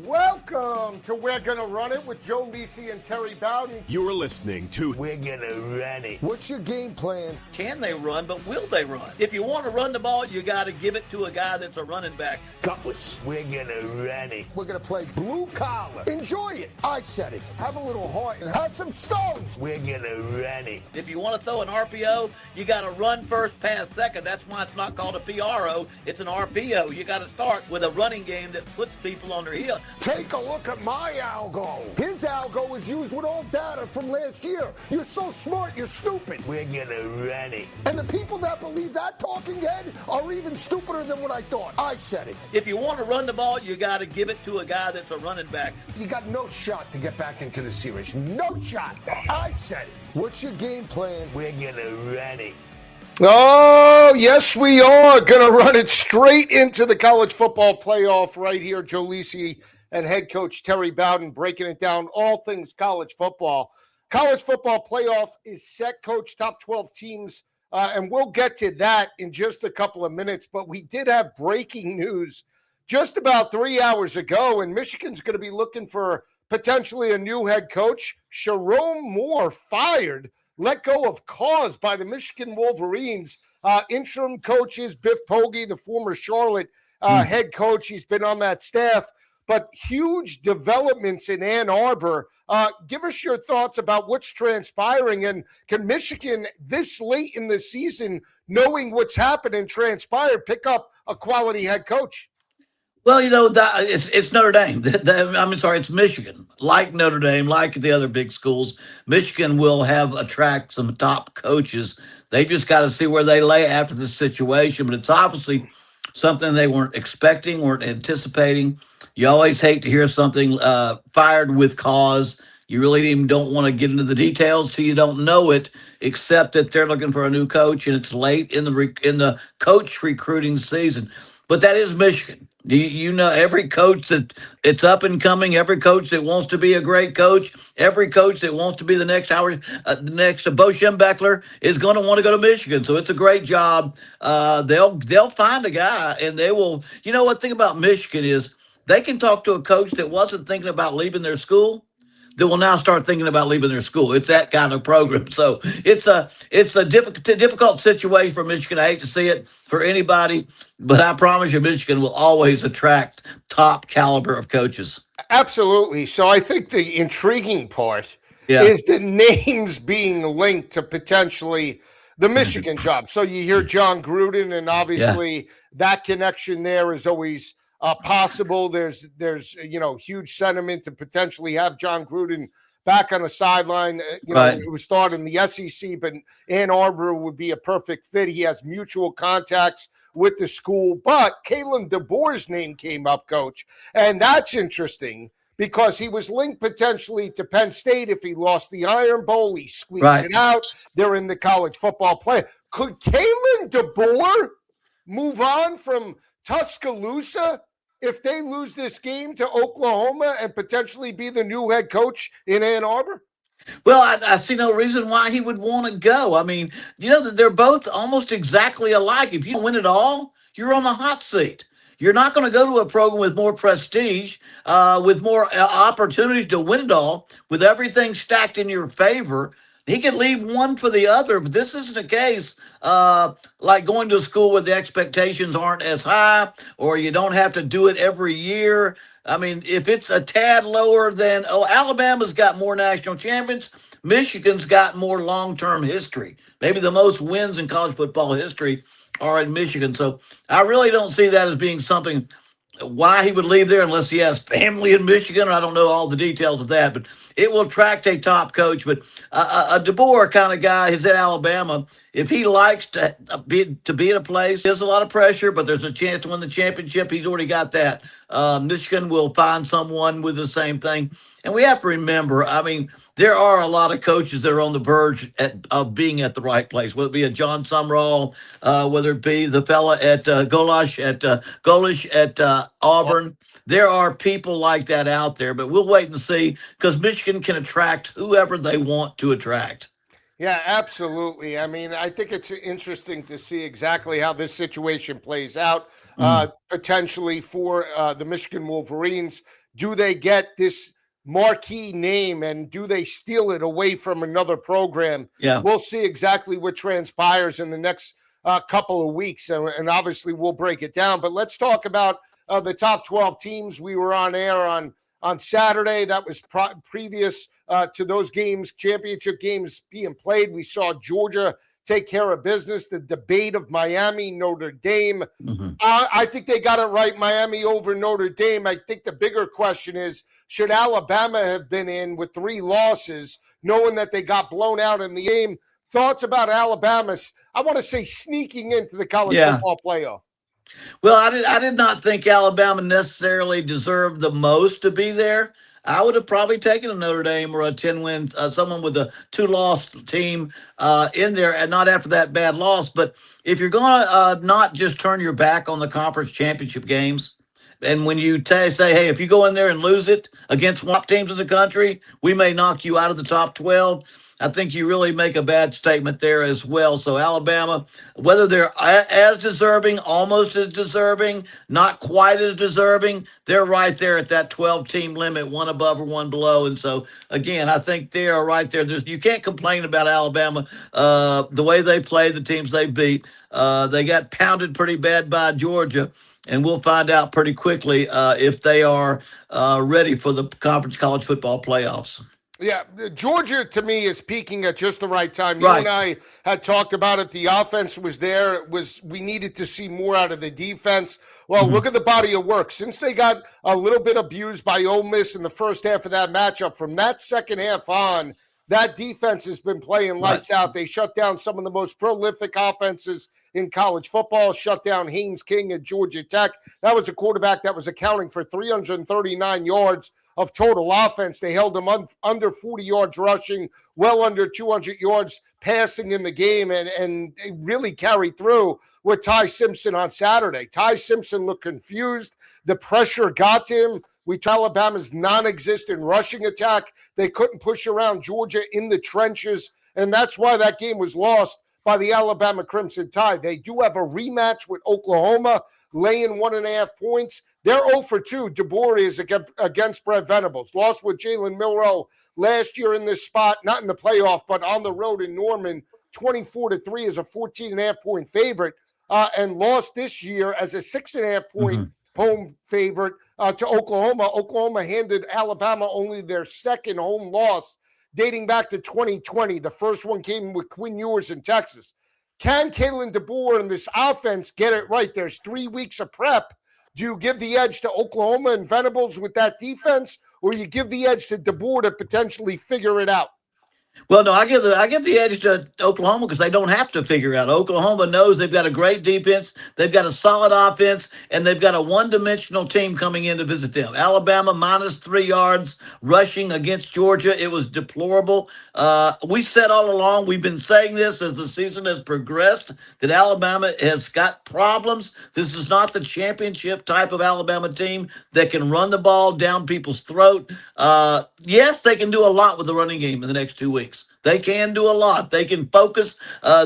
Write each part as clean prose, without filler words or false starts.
Welcome to We're Gonna Run It with Joe Lisi and Terry Bowden. You're listening to We're Gonna Run It. What's your game plan? Can they run, but will they run? If you want to run the ball, you got to give it to a guy that's a running back. Gutless. We're gonna run it. We're gonna play blue collar. Enjoy it. I said it. Have a little heart and have some stones. We're gonna run it. If you want to throw an RPO, you got to run first, pass second. That's why it's not called a PRO. It's an RPO. You got to start with a running game that puts people on their heel. Take a look at my algo. His algo is used with all data from last year. You're so smart, you're stupid. We're gonna run it. And the people that believe that talking head are even stupider than what I thought. I said it. If you want to run the ball, you got to give it to a guy that's a running back. You got no shot to get back into the series. No shot. I said it. What's your game plan? We're gonna run it. Oh, yes, we are going to run it straight into the college football playoff right here. Joe Lisi and head coach Terry Bowden breaking it down, all things college football. College football playoff is set, coach, top 12 teams, and we'll get to that in just a couple of minutes. But we did have breaking news just about 3 hours ago, and Michigan's going to be looking for potentially a new head coach. Sharon Moore fired, let go of cause by the Michigan Wolverines. Interim coach is Biff Poggi, the former Charlotte head coach. He's been on that staff. But huge developments in Ann Arbor. Give us your thoughts about what's transpiring, and can Michigan this late in the season, knowing what's happened and transpired, pick up a quality head coach? Well, you know, it's Notre Dame. It's Michigan. Like Notre Dame, like the other big schools, Michigan will attract some top coaches. They just got to see where they lay after this situation. But it's obviously something they weren't expecting, weren't anticipating. You always hate to hear something fired with cause. You really even don't want to get into the details till you don't know it, except that they're looking for a new coach, and it's late in the coach recruiting season. But that is Michigan. You know, every coach that it's up and coming, every coach that wants to be a great coach, every coach that wants to be the next Bo Schembechler is going to want to go to Michigan. So it's a great job. They'll find a guy, and they will. You know what thing about Michigan is they can talk to a coach that wasn't thinking about leaving their school, that will now start thinking about leaving their school. It's that kind of program. So it's a difficult situation for Michigan. I hate to see it for anybody, but I promise you Michigan will always attract top caliber of coaches. Absolutely. So I think the intriguing part is the names being linked to potentially the Michigan job. So you hear John Gruden, and obviously that connection there is always possible. There's huge sentiment to potentially have John Gruden back on the sideline. It was started in the SEC, but Ann Arbor would be a perfect fit. He has mutual contacts with the school. But Kalen DeBoer's name came up, coach, and that's interesting because he was linked potentially to Penn State if he lost the Iron Bowl. He squeezed it out. They're in the college football play. Could Kalen DeBoer move on from Tuscaloosa if they lose this game to Oklahoma and potentially be the new head coach in Ann Arbor? Well, I see no reason why he would want to go. I mean, you know, they're both almost exactly alike. If you win it all, you're on the hot seat. You're not going to go to a program with more prestige, with more opportunities to win it all, with everything stacked in your favor. He could leave one for the other, but this isn't a case like going to a school where the expectations aren't as high, or you don't have to do it every year. I mean, if it's a tad lower than, Alabama's got more national champions, Michigan's got more long-term history. Maybe the most wins in college football history are in Michigan. So I really don't see that as being something why he would leave there unless he has family in Michigan. I don't know all the details of that, but it will attract a top coach. But a DeBoer kind of guy, he's at Alabama. If he likes to be in a place, there's a lot of pressure, but there's a chance to win the championship. He's already got that. Michigan will find someone with the same thing. And we have to remember, I mean, there are a lot of coaches that are on the verge of being at the right place, whether it be a John Sumrall, whether it be the fella at Golish at Auburn. There are people like that out there, but we'll wait and see because Michigan can attract whoever they want to attract. Yeah, absolutely. I mean, I think it's interesting to see exactly how this situation plays out, potentially for the Michigan Wolverines. do they get this marquee name and do they steal it away from another program? Yeah. We'll see exactly what transpires in the next couple of weeks, and obviously we'll break it down. But let's talk about the top 12 teams. We were on air on Saturday. That was previous to those games, championship games being played. We saw Georgia take care of business. The debate of Miami, Notre Dame. I think they got it right, Miami over Notre Dame. I think the bigger question is, should Alabama have been in with 3 losses, knowing that they got blown out in the game? Thoughts about Alabama's, I want to say, sneaking into the college football playoff? Well, I did not think Alabama necessarily deserved the most to be there. I would have probably taken a Notre Dame or a 10-win, someone with a 2-loss team in there, and not after that bad loss. But if you're going to not just turn your back on the conference championship games, and when you say, hey, if you go in there and lose it against one of the top teams in the country, we may knock you out of the top 12. I think you really make a bad statement there as well. So Alabama, whether they're as deserving, almost as deserving, not quite as deserving, they're right there at that 12-team limit, one above or one below. And so, again, I think they are right there. You can't complain about Alabama, the way they play, the teams they beat. They got pounded pretty bad by Georgia. And we'll find out pretty quickly if they are ready for the conference college football playoffs. Yeah, Georgia, to me, is peaking at just the right time. Right. You and I had talked about it. The offense was there. We needed to see more out of the defense. Well, look at the body of work. Since they got a little bit abused by Ole Miss in the first half of that matchup, from that second half on, that defense has been playing lights out. They shut down some of the most prolific offenses in college football, shut down Haynes King at Georgia Tech. That was a quarterback that was accounting for 339 yards of total offense. They held him under 40 yards rushing, well under 200 yards passing in the game, and they really carried through with Ty Simpson on Saturday. Ty Simpson looked confused. The pressure got to him. We tell Alabama's non-existent rushing attack. They couldn't push around Georgia in the trenches, and that's why that game was lost by the Alabama Crimson Tide. They do have a rematch with Oklahoma, laying 1.5 points. They're 0 for 2. DeBoer is against Brett Venables. Lost with Jalen Milroe last year in this spot, not in the playoff, but on the road in Norman, 24-3 as a 14.5-point favorite, and lost this year as a 6.5-point home favorite to Oklahoma. Oklahoma handed Alabama only their second home loss dating back to 2020. The first one came with Quinn Ewers in Texas. Can Kalen DeBoer and this offense get it right? There's 3 weeks of prep. Do you give the edge to Oklahoma and Venables with that defense, or you give the edge to DeBoer to potentially figure it out? Well, no, I give the edge to Oklahoma because they don't have to figure it out. Oklahoma knows they've got a great defense, they've got a solid offense, and they've got a one-dimensional team coming in to visit them. Alabama minus 3 yards rushing against Georgia. It was deplorable. We said all along, we've been saying this as the season has progressed, that Alabama has got problems. This is not the championship type of Alabama team that can run the ball down people's throat. Yes, they can do a lot with the running game in the next 2 weeks. They can do a lot. They can focus.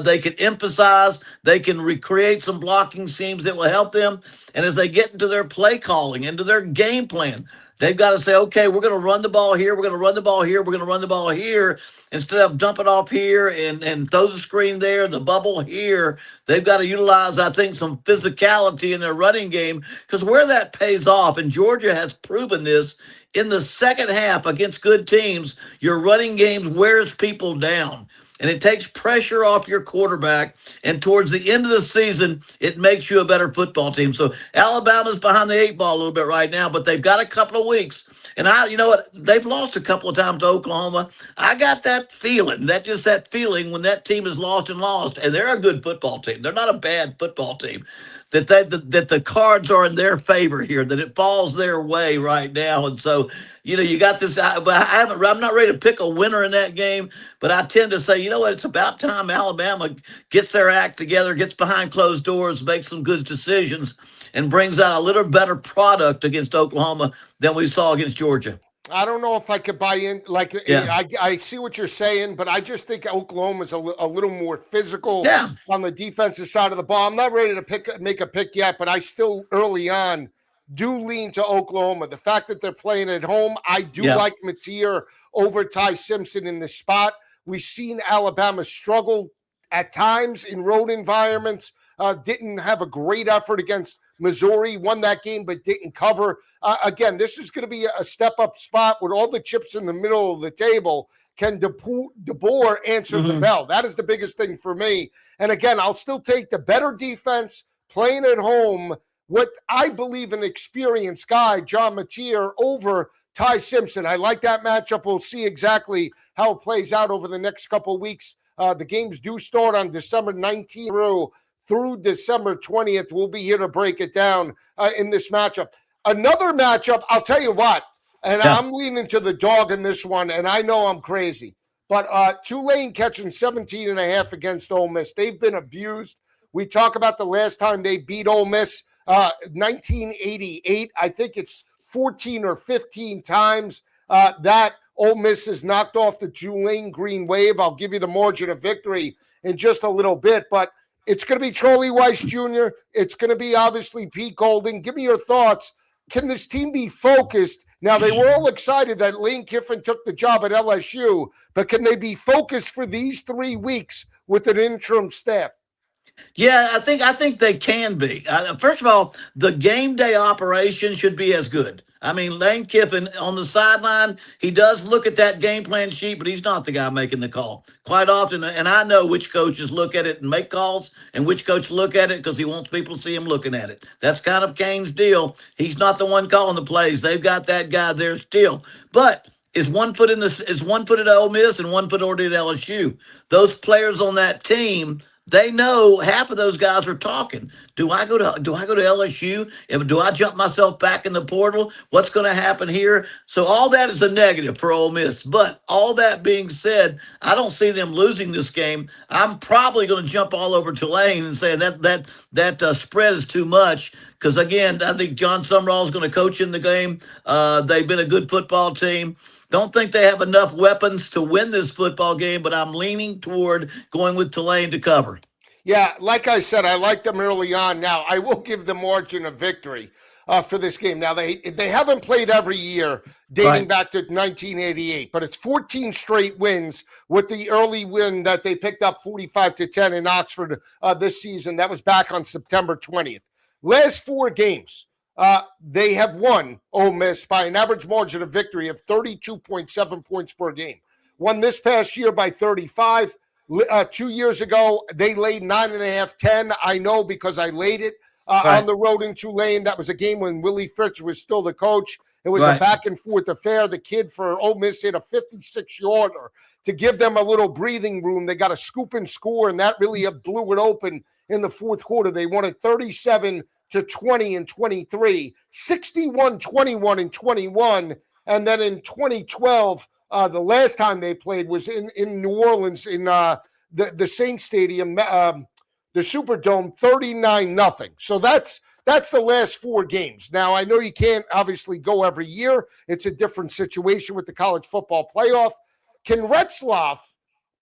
They can emphasize. They can recreate some blocking schemes that will help them. And as they get into their play calling, into their game plan, they've got to say, okay, we're going to run the ball here. We're going to run the ball here. We're going to run the ball here. Instead of dumping off here and throw the screen there, the bubble here, they've got to utilize, I think, some physicality in their running game, because where that pays off, and Georgia has proven this, in the second half against good teams, your running game wears people down. And it takes pressure off your quarterback. And towards the end of the season, it makes you a better football team. So Alabama's behind the 8 ball a little bit right now, but they've got a couple of weeks. And you know what? They've lost a couple of times to Oklahoma. I got that feeling, that feeling when that team is lost, and they're a good football team. They're not a bad football team. That the cards are in their favor here, that it falls their way right now. And so, you got this, but I'm not ready to pick a winner in that game, but I tend to say, you know what, it's about time Alabama gets their act together, gets behind closed doors, makes some good decisions, and brings out a little better product against Oklahoma than we saw against Georgia. I don't know if I could buy in. I see what you're saying, but I just think Oklahoma's a little more physical on the defensive side of the ball. I'm not ready to make a pick yet, but I still early on do lean to Oklahoma. The fact that they're playing at home, I do Yeah. like Mateer over Ty Simpson in this spot. We've seen Alabama struggle at times in road environments. Didn't have a great effort against Missouri, won that game but didn't cover. Again, this is going to be a step-up spot with all the chips in the middle of the table. Can DeBoer answer the bell? That is the biggest thing for me. And again, I'll still take the better defense playing at home with, I believe, an experienced guy, John Mateer, over Ty Simpson. I like that matchup. We'll see exactly how it plays out over the next couple of weeks. The games do start on December 19th through December 20th. We'll be here to break it down in this matchup. Another matchup, I'll tell you what, and I'm leaning to the dog in this one, and I know I'm crazy, but Tulane catching 17.5 against Ole Miss. They've been abused. We talk about the last time they beat Ole Miss, 1988. I think it's 14 or 15 times that Ole Miss has knocked off the Tulane Green Wave. I'll give you the margin of victory in just a little bit, but it's going to be Charlie Weiss Jr. It's going to be obviously Pete Golding. Give me your thoughts. Can this team be focused? Now, they were all excited that Lane Kiffin took the job at LSU, but can they be focused for these 3 weeks with an interim staff? Yeah, I think they can be. First of all, the game day operation should be as good. I mean, Lane Kiffin on the sideline, he does look at that game plan sheet, but he's not the guy making the call quite often. And I know which coaches look at it and make calls and which coach look at it because he wants people to see him looking at it. That's kind of Kane's deal. He's not the one calling the plays. They've got that guy there still. But is one foot at Ole Miss and one foot already at LSU. Those players on that team, they know half of those guys are talking. Do I go to LSU? Do I jump myself back in the portal? What's going to happen here? So all that is a negative for Ole Miss. But all that being said, I don't see them losing this game. I'm probably going to jump all over Tulane and say that spread is too much. Because again, I think John Sumrall is going to coach in the game. They've been a good football team. Don't think they have enough weapons to win this football game, but I'm leaning toward going with Tulane to cover. Yeah, like I said, I like them early on. Now, I will give the margin of victory for this game. Now, they haven't played every year dating back to 1988, but it's 14 straight wins with the early win that they picked up 45-10 in Oxford this season. That was back on September 20th. Last 4 games. They have won Ole Miss by an average margin of victory of 32.7 points per game. Won this past year by 35. 2 years ago, they laid 9.5, 10. I know because I laid it on the road in Tulane. That was a game when Willie Fritz was still the coach. It was a back-and-forth affair. The kid for Ole Miss hit a 56-yarder to give them a little breathing room. They got a scoop and score, and that really blew it open in the fourth quarter. They won it 37-20 and 23, 61-21 and 21, and then in 2012, the last time they played was in New Orleans in the Saints Stadium, the Superdome, 39-0. So that's the last 4 games. Now, I know you can't obviously go every year. It's a different situation with the college football playoff. Can Retzloff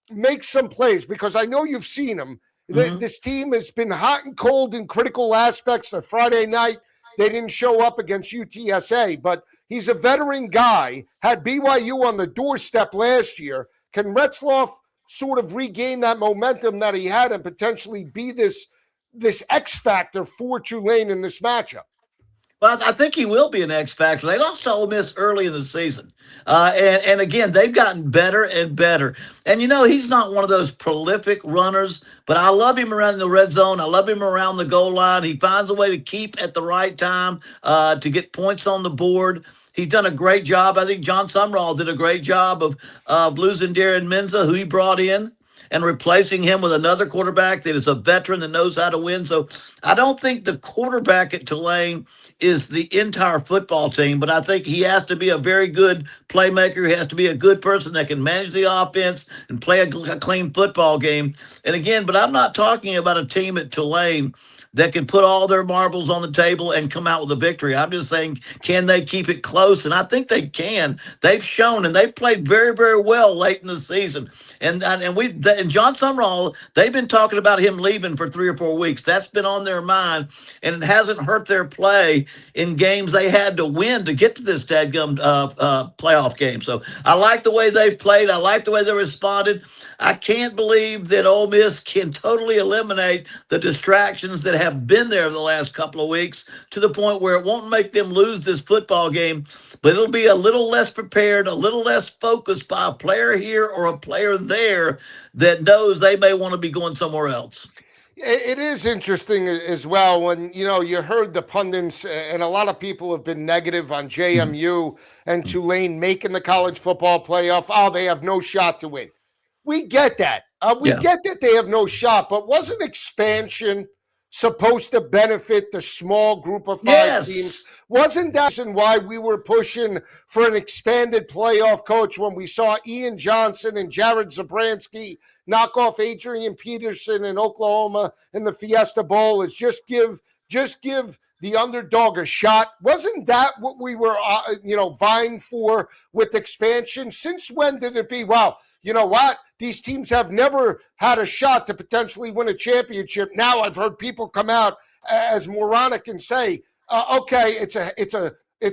make some plays? Because I know you've seen him. This team has been hot and cold in critical aspects. The Friday night, they didn't show up against UTSA, but he's a veteran guy, had BYU on the doorstep last year. Can Retzloff sort of regain that momentum that he had and potentially be this X factor for Tulane in this matchup? Well, I think he will be an X factor. They lost to Ole Miss early in the season. And again, they've gotten better and better. And, he's not one of those prolific runners, but I love him around the red zone. I love him around the goal line. He finds a way to keep at the right time to get points on the board. He's done a great job. I think John Sumrall did a great job of losing Darren Menza, who he brought in, and replacing him with another quarterback that is a veteran that knows how to win. So I don't think the quarterback at Tulane is the entire football team, but I think he has to be a very good playmaker. He has to be a good person that can manage the offense and play a clean football game. And again, but I'm not talking about a team at Tulane that can put all their marbles on the table and come out with a victory. I'm just saying, can they keep it close? And I think they can. They've shown, and they've played very, very well late in the season. And John Summerall, they've been talking about him leaving for 3 or 4 weeks. That's been on their mind, and it hasn't hurt their play in games they had to win to get to this dadgum playoff game. So I like the way they've played. I like the way they responded. I can't believe that Ole Miss can totally eliminate the distractions that have been there the last couple of weeks to the point where it won't make them lose this football game, but it'll be a little less prepared, a little less focused by a player here or a player there that knows they may want to be going somewhere else. It is interesting as well when you heard the pundits, and a lot of people have been negative on JMU and Tulane making the college football playoff. Oh, they have no shot to win. We get that. We get that they have no shot, but wasn't expansion supposed to benefit the small group of five teams? Wasn't that the reason why we were pushing for an expanded playoff coach when we saw Ian Johnson and Jared Zabransky knock off Adrian Peterson in Oklahoma in the Fiesta Bowl? Is just give the underdog a shot. Wasn't that what we were vying for with expansion? Since when did it be, wow, you know what? These teams have never had a shot to potentially win a championship. Now I've heard people come out as moronic and say, okay, it's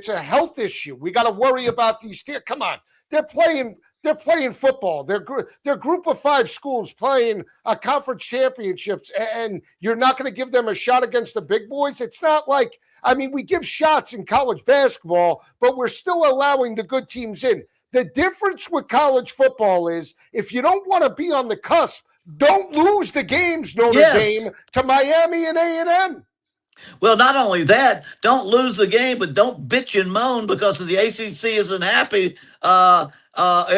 a health issue. We got to worry about these teams. Come on. They're playing football. They're group of five schools playing conference championships, and you're not going to give them a shot against the big boys? It's not like, we give shots in college basketball, but we're still allowing the good teams in. The difference with college football is if you don't want to be on the cusp, don't lose the games, Notre Dame, to Miami and A&M. Well, not only that, don't lose the game, but don't bitch and moan because the ACC isn't happy,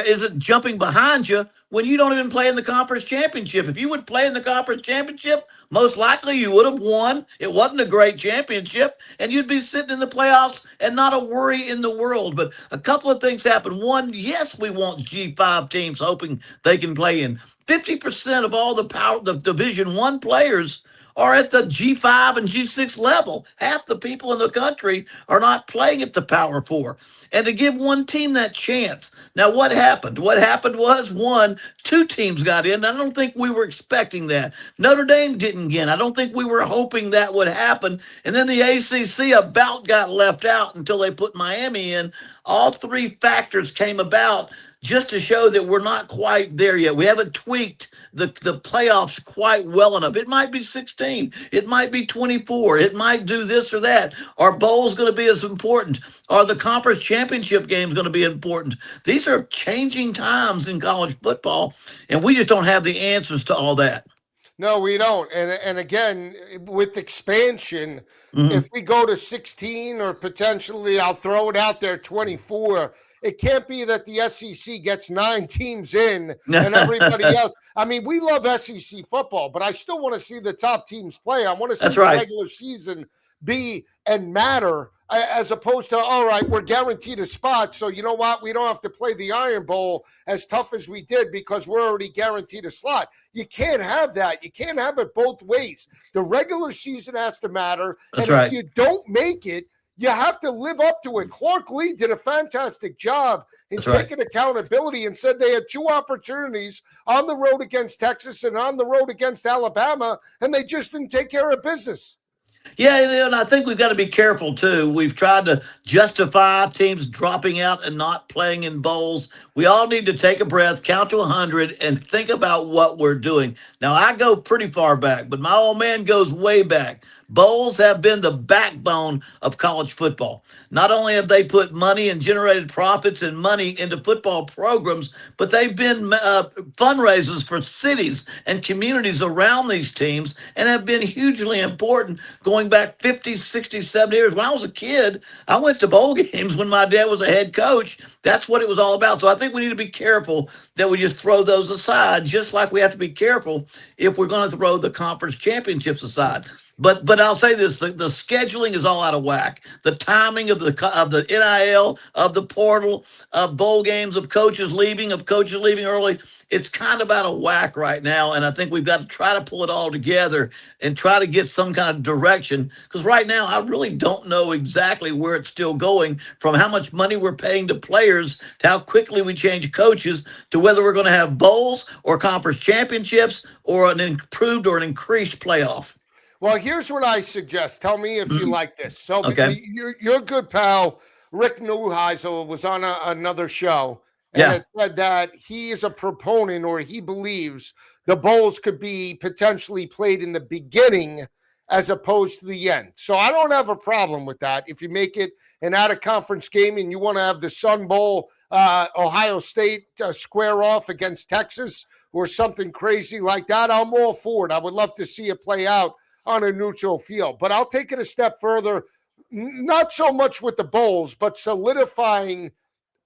isn't jumping behind you when you don't even play in the conference championship. If you would play in the conference championship, most likely you would have won. It wasn't a great championship, and you'd be sitting in the playoffs and not a worry in the world. But a couple of things happen. One, yes, we want G5 teams hoping they can play in. 50% of all the Division I players are at the G5 and G6 level. Half the people in the country are not playing at the Power Four. And to give one team that chance. Now, what happened? What happened was, two teams got in. I don't think we were expecting that. Notre Dame didn't get in. I don't think we were hoping that would happen. And then the ACC about got left out until they put Miami in. All three factors came about just to show that we're not quite there yet. We haven't tweaked the playoffs quite well enough. It might be 16. It might be 24. It might do this or that. Are bowls going to be as important? Are the conference championship games going to be important? These are changing times in college football, and we just don't have the answers to all that. No, we don't. And again, with expansion, if we go to 16 or potentially, I'll throw it out there, 24, it can't be that the SEC gets 9 teams in and everybody else. We love SEC football, but I still want to see the top teams play. I want to see the regular season be and matter, as opposed to, all right, we're guaranteed a spot, so you know what? We don't have to play the Iron Bowl as tough as we did because we're already guaranteed a slot. You can't have that. You can't have it both ways. The regular season has to matter, if you don't make it, you have to live up to it. Clark Lee did a fantastic job in taking accountability and said they had 2 opportunities on the road against Texas and on the road against Alabama, and they just didn't take care of business. Yeah, and I think we've got to be careful, too. We've tried to justify teams dropping out and not playing in bowls. We all need to take a breath, count to 100, and think about what we're doing. Now, I go pretty far back, but my old man goes way back. Bowls have been the backbone of college football. Not only have they put money and generated profits and money into football programs, but they've been fundraisers for cities and communities around these teams and have been hugely important going back 50, 60, 70 years. When I was a kid, I went to bowl games when my dad was a head coach. That's what it was all about. So I think we need to be careful that we just throw those aside, just like we have to be careful if we're going to throw the conference championships aside. But I'll say this: the scheduling is all out of whack. The timing of the NIL, of the portal, of bowl games, of coaches leaving early. It's kind of out of whack right now, and I think we've got to try to pull it all together and try to get some kind of direction. Because right now, I really don't know exactly where it's still going. From how much money we're paying to players, to how quickly we change coaches, to whether we're going to have bowls or conference championships or an improved or an increased playoff. Well, here's what I suggest. Tell me if you like this. So, Okay. your good pal Rick Neuheisel was on another show, and Yeah. it said that he is a proponent, or he believes the bowls could be potentially played in the beginning as opposed to the end. So, I don't have a problem with that. If you make it an out-of-conference game and you want to have the Sun Bowl, Ohio State square off against Texas or something crazy like that, I'm all for it. I would love to see it play out on a neutral field. But I'll take it a step further, not so much with the bowls, but solidifying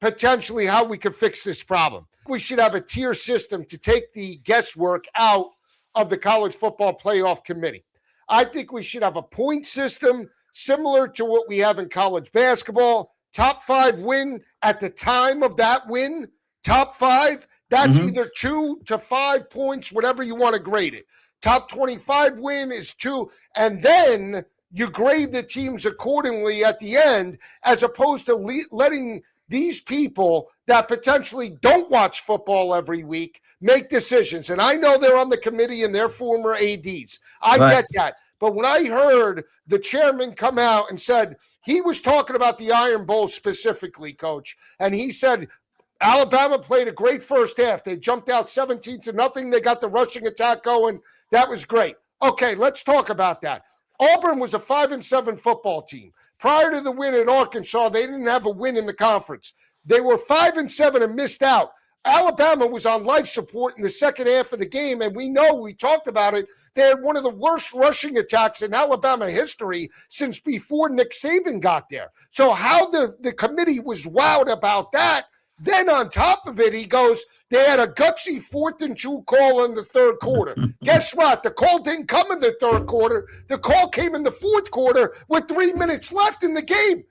potentially how we could fix this problem. We should have a tier system to take the guesswork out of the college football playoff committee. I think we should have a point system similar to what we have in college basketball. Top 5 win at the time of that win. Top 5, that's either 2 to 5 points, whatever you want to grade it. Top 25 win is 2, and then you grade the teams accordingly at the end, as opposed to letting these people that potentially don't watch football every week make decisions. And I know they're on the committee and they're former ADs. I get that. But when I heard the chairman come out and said, he was talking about the Iron Bowl specifically, Coach, and he said, Alabama played a great first half. They jumped out 17-0. They got the rushing attack going. That was great. Okay, let's talk about that. Auburn was a 5-7 football team. Prior to the win at Arkansas, they didn't have a win in the conference. They were 5-7 and missed out. Alabama was on life support in the second half of the game, and we talked about it. They had one of the worst rushing attacks in Alabama history since before Nick Saban got there. So how the committee was wowed about that. Then on top of it, he goes, they had a gutsy 4th and 2 call in the third quarter. Guess what? The call didn't come in the third quarter. The call came in the fourth quarter with 3 minutes left in the game.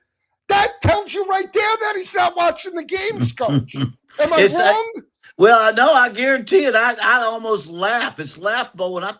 That tells you right there that he's not watching the games, Coach. Am I wrong? Well, no, I guarantee it. I almost laugh. It's laughable when I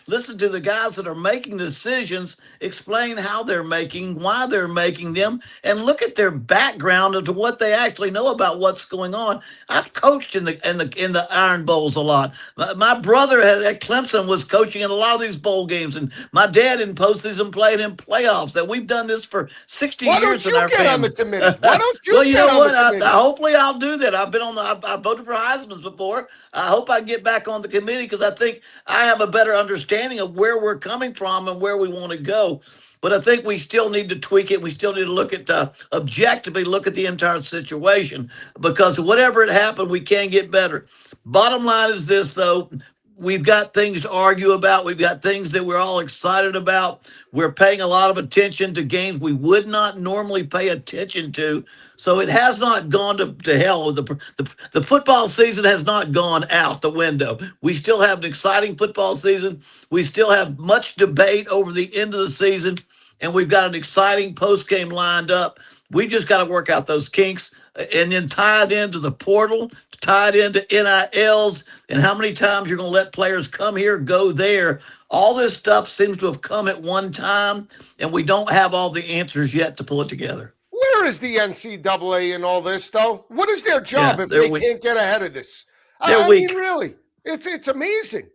listen to the guys that are making decisions, explain how they're making, why they're making them, and look at their background into what they actually know about what's going on. I've coached in the Iron Bowls a lot. My brother at Clemson was coaching in a lot of these bowl games, and my dad in postseason played in playoffs. That we've done this for 60 years in our family. Why don't you get on the committee? Why don't you well, you get know on what? the committee? Hopefully, I'll do that. I voted for Heisman's before. I hope I get back on the committee because I think I have a better understanding of where we're coming from and where we want to go. But I think we still need to tweak it. We still need to look at objectively look at the entire situation, because whatever it happened, we can get better. Bottom line is this, though. We've got things to argue about. We've got things that we're all excited about. We're paying a lot of attention to games we would not normally pay attention to. So it has not gone to hell. The football season has not gone out the window. We still have an exciting football season. We still have much debate over the end of the season, and we've got an exciting post game lined up. We just got to work out those kinks and then tie it into the portal, tie it into NILs, and how many times you're going to let players come here, go there. All this stuff seems to have come at one time, and we don't have all the answers yet to pull it together. Where is the NCAA in all this, though? What is their job if they can't get ahead of this? I mean, really, it's amazing.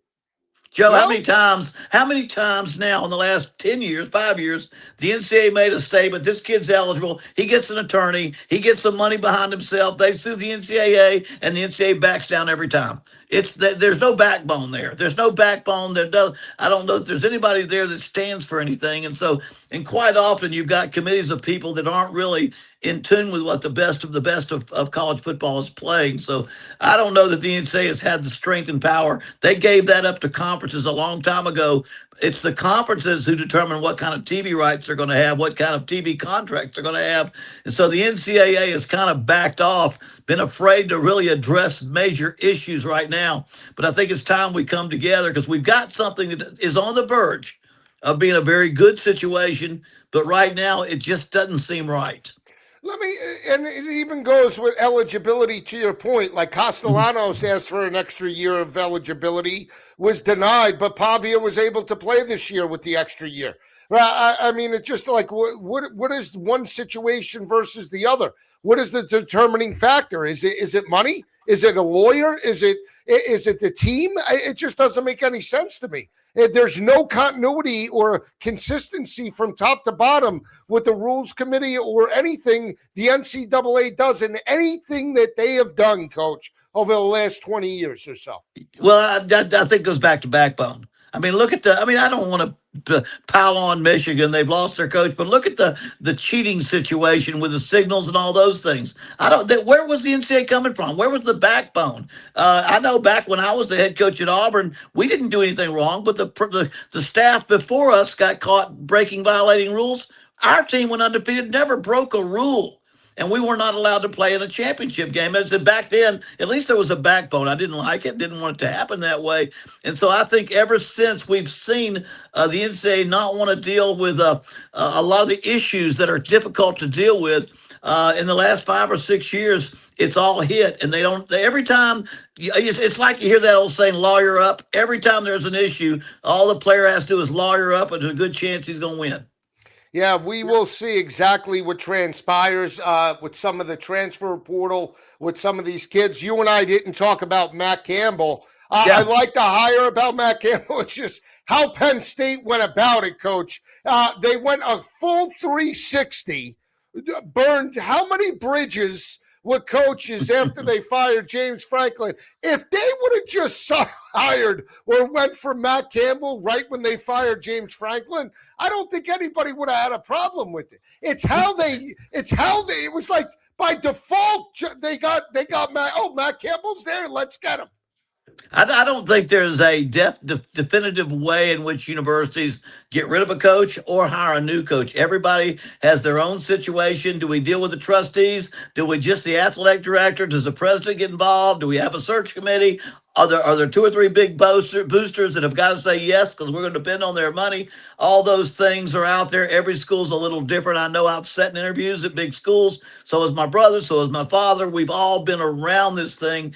Joe, how many times now in the last 10 years, 5 years, the NCAA made a statement, this kid's eligible, he gets an attorney, he gets some money behind himself, they sue the NCAA, and the NCAA backs down every time. There's no backbone there. There's no backbone. I don't know if there's anybody there that stands for anything. And quite often you've got committees of people that aren't really in tune with what the best of college football is playing. So I don't know that the NCAA has had the strength and power. They gave that up to conferences a long time ago. It's the conferences who determine what kind of TV rights they're going to have, what kind of TV contracts they're going to have. And so the NCAA has kind of backed off, been afraid to really address major issues right now. But I think it's time we come together, because we've got something that is on the verge of being a very good situation, but right now it just doesn't seem right. Let me, and it even goes with eligibility to your point. Like Castellanos asked for an extra year of eligibility, was denied, but Pavia was able to play this year with the extra year. I mean, it's just like what is one situation versus the other? What is the determining factor? Is it money? Is it a lawyer? Is it the team? It just doesn't make any sense to me. There's no continuity or consistency from top to bottom with the rules committee or anything the NCAA does in anything that they have done, Coach, over the last 20 years or so. Well, I think it goes back to backbone. I mean, look at I mean, I don't want to pile on Michigan. They've lost their coach, but look at the cheating situation with the signals and all those things. I don't. Where was the NCAA coming from? Where was the backbone? I know back when I was the head coach at Auburn, we didn't do anything wrong, but the staff before us got caught violating rules. Our team went undefeated, never broke a rule. And we were not allowed to play in a championship game. As I said, back then, at least there was a backbone. I didn't like it, didn't want it to happen that way. And so I think ever since we've seen the NCAA not want to deal with a lot of the issues that are difficult to deal with in the last 5 or 6 years, it's all hit. And every time, it's like you hear that old saying, lawyer up. Every time there's an issue, all the player has to do is lawyer up, and there's a good chance he's going to win. Yeah, we will see exactly what transpires with some of the transfer portal, with some of these kids. You and I didn't talk about Matt Campbell. Yeah. I like to hire about Matt Campbell. It's just how Penn State went about it, Coach. They went a full 360, burned how many bridges with coaches after they fired James Franklin. If they would have just hired or went for Matt Campbell right when they fired James Franklin, I don't think anybody would have had a problem with it. It was like by default they got Matt Campbell's there, let's get him. I don't think there's a definitive way in which universities get rid of a coach or hire a new coach. Everybody has their own situation. Do we deal with the trustees? Do we just the athletic director? Does the president get involved? Do we have a search committee? Are there 2 or 3 big boosters that have got to say yes because we're going to depend on their money? All those things are out there. Every school's a little different. I know I've sat in interviews at big schools. So has my brother. So has my father. We've all been around this thing.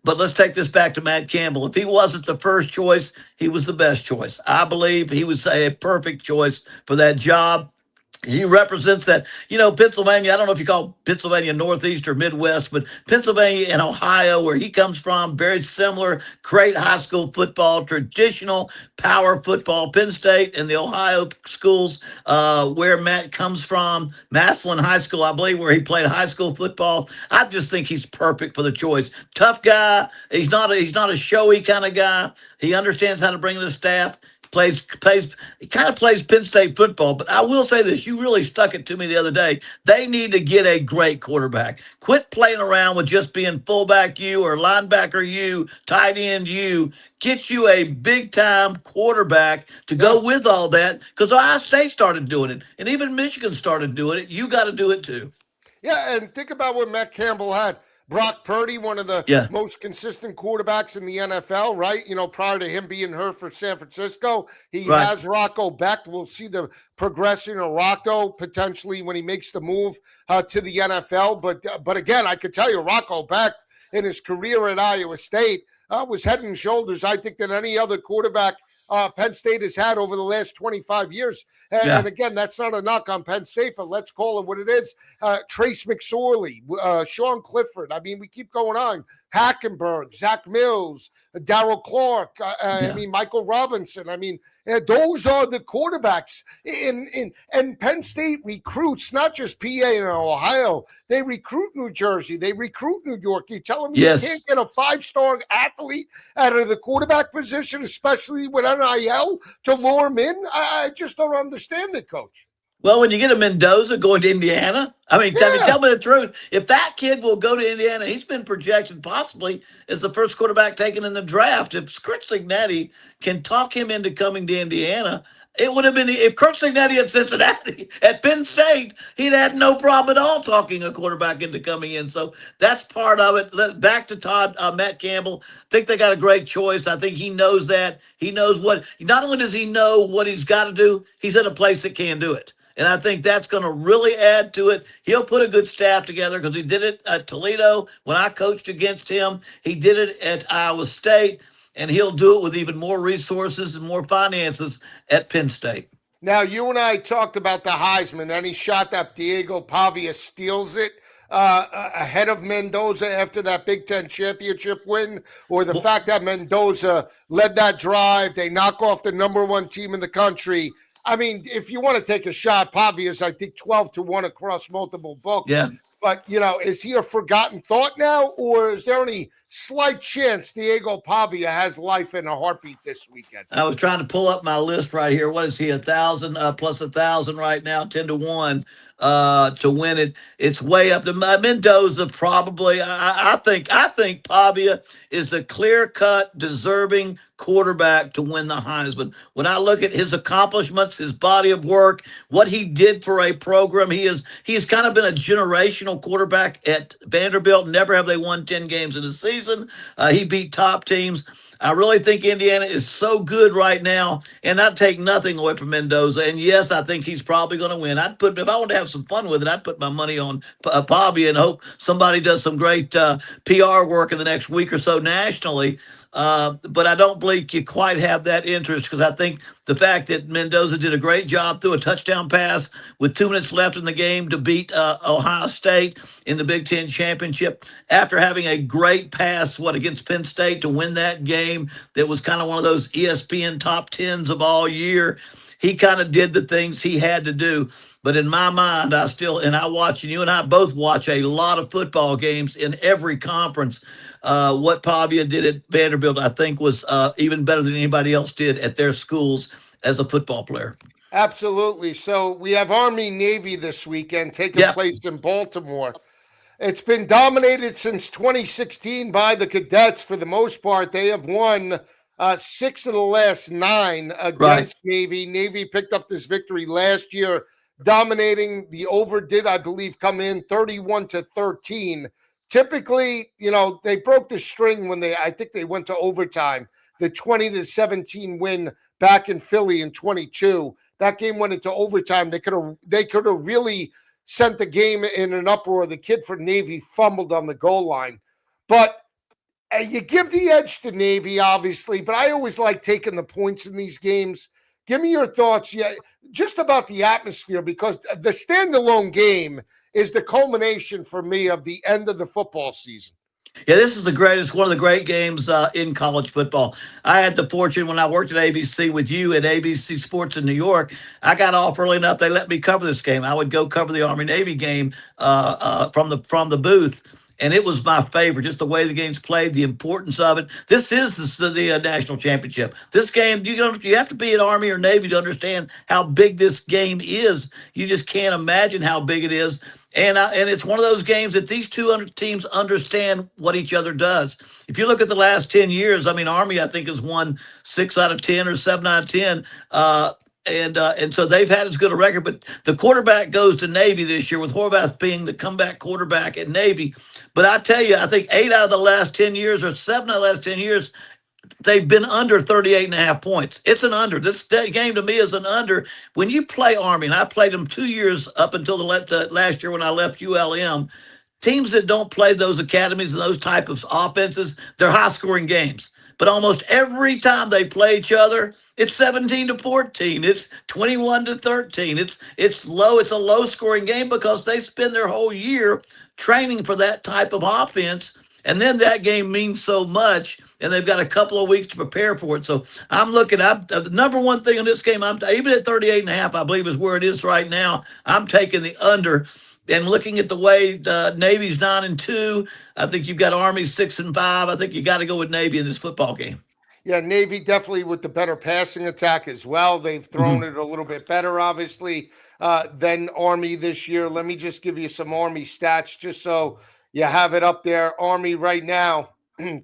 But let's take this back to Matt Campbell. If he wasn't the first choice, he was the best choice. I believe he was a perfect choice for that job. He represents that, Pennsylvania. I don't know if you call Pennsylvania Northeast or Midwest, but Pennsylvania and Ohio, where he comes from, very similar. Great high school football, traditional power football. Penn State and the Ohio schools where Matt comes from, Massillon High School, I believe, where he played high school football. I just think he's perfect for the choice. Tough guy. He's not a showy kind of guy. He understands how to bring in the staff. He kind of plays Penn State football, but I will say this. You really stuck it to me the other day. They need to get a great quarterback. Quit playing around with just being fullback you or linebacker you, tight end you. Get you a big-time quarterback to go with all that because Ohio State started doing it, and even Michigan started doing it. You got to do it too. Yeah, and think about what Matt Campbell had. Brock Purdy, one of the most consistent quarterbacks in the NFL, right? Prior to him being hurt for San Francisco, he has Rocco Becht. We'll see the progression of Rocco potentially when he makes the move to the NFL. But again, I could tell you Rocco Becht in his career at Iowa State was head and shoulders, I think, than any other quarterback Penn State has had over the last 25 years. And again, that's not a knock on Penn State, but let's call it what it is. Trace McSorley, Sean Clifford. I mean, we keep going on. Hackenberg, Zach Mills, Darrell Clark. I mean, Michael Robinson. I mean, those are the quarterbacks. And Penn State recruits not just PA and Ohio. They recruit New Jersey. They recruit New York. You telling me you can't get a 5-star athlete out of the quarterback position, especially with NIL, to lure him in? I just don't understand it, Coach. Well, when you get a Mendoza going to Indiana, I mean, tell me the truth. If that kid will go to Indiana, he's been projected possibly as the first quarterback taken in the draft. If Chris Cignetti can talk him into coming to Indiana, It would have been if Kurt Cignetti at Cincinnati at Penn State, he'd had no problem at all talking a quarterback into coming in. So that's part of it. Back to Matt Campbell. I think they got a great choice. I think he knows that. He knows what. Not only does he know what he's got to do, he's in a place that can do it. And I think that's going to really add to it. He'll put a good staff together because he did it at Toledo when I coached against him. He did it at Iowa State, and he'll do it with even more resources and more finances at Penn State. Now, you and I talked about the Heisman. Any shot that Diego Pavia steals it ahead of Mendoza after that Big Ten championship win, or the fact that Mendoza led that drive, they knock off the number one team in the country? I mean, if you want to take a shot, Pavia's, I think, 12-1 across multiple books. Yeah. But, is he a forgotten thought now, or is there any slight chance Diego Pavia has life in a heartbeat this weekend? I was trying to pull up my list right here. What is he, 1,000 plus 1,000 right now, 10-1 to win it. It's way up. The Mendoza probably. I think Pavia is the clear-cut, deserving quarterback to win the Heisman. When I look at his accomplishments, his body of work, what he did for a program, he has kind of been a generational quarterback at Vanderbilt. Never have they won 10 games in a season. He beat top teams. I really think Indiana is so good right now, and I'd take nothing away from Mendoza. And yes, I think he's probably going to win. If I want to have some fun with it, I'd put my money on Pavia and hope somebody does some great PR work in the next week or so nationally. But I don't believe you quite have that interest because I think the fact that Mendoza did a great job through a touchdown pass with 2 minutes left in the game to beat Ohio State in the Big Ten championship after having a great pass, against Penn State to win that game that was kind of one of those ESPN top 10s of all year. He kind of did the things he had to do. But in my mind, I watch, and you and I both watch a lot of football games in every conference. What Pavia did at Vanderbilt, I think, was even better than anybody else did at their schools as a football player. Absolutely. So we have Army-Navy this weekend taking place in Baltimore. It's been dominated since 2016 by the Cadets for the most part. They have won 6 of the last 9 against Navy. Navy picked up this victory last year, dominating. The over did, I believe, come in 31-13. Typically, they broke the string when I think they went to overtime. The 20-17 win back in Philly in 22. That game went into overtime. They could have really sent the game in an uproar. The kid for Navy fumbled on the goal line. But you give the edge to Navy, obviously, but I always like taking the points in these games. Give me your thoughts just about the atmosphere, because the standalone game is the culmination for me of the end of the football season. Yeah, this is one of the great games in college football. I had the fortune when I worked at ABC with you at ABC Sports in New York. I got off early enough; they let me cover this game. I would go cover the Army-Navy game from the booth, and it was my favorite. Just the way the game's played, the importance of it. This is the national championship. This game, you have to be an Army or Navy to understand how big this game is. You just can't imagine how big it is. And it's one of those games that these two teams understand what each other does. If you look at the last 10 years, Army, I think, has won 6 out of 10 or 7 out of 10. And so they've had as good a record. But the quarterback goes to Navy this year, with Horvath being the comeback quarterback at Navy. But I tell you, I think 8 out of the last 10 years or 7 out of the last 10 years, they've been under 38.5 points. It's an under. This game to me is an under. When you play Army, and I played them 2 years up until the last year when I left ULM, teams that don't play those academies and those type of offenses, they're high-scoring games. But almost every time they play each other, it's 17-14. It's 21-13. It's low. It's a low-scoring game because they spend their whole year training for that type of offense, and then that game means so much, and they've got a couple of weeks to prepare for it. So I'm looking up the number one thing in this game. Even at 38.5, I believe is where it is right now. I'm taking the under. And looking at the way Navy's 9-2, I think you've got Army 6-5. I think you got to go with Navy in this football game. Yeah, Navy definitely with the better passing attack as well. They've thrown it a little bit better, obviously, than Army this year. Let me just give you some Army stats just so you have it up there. Army right now,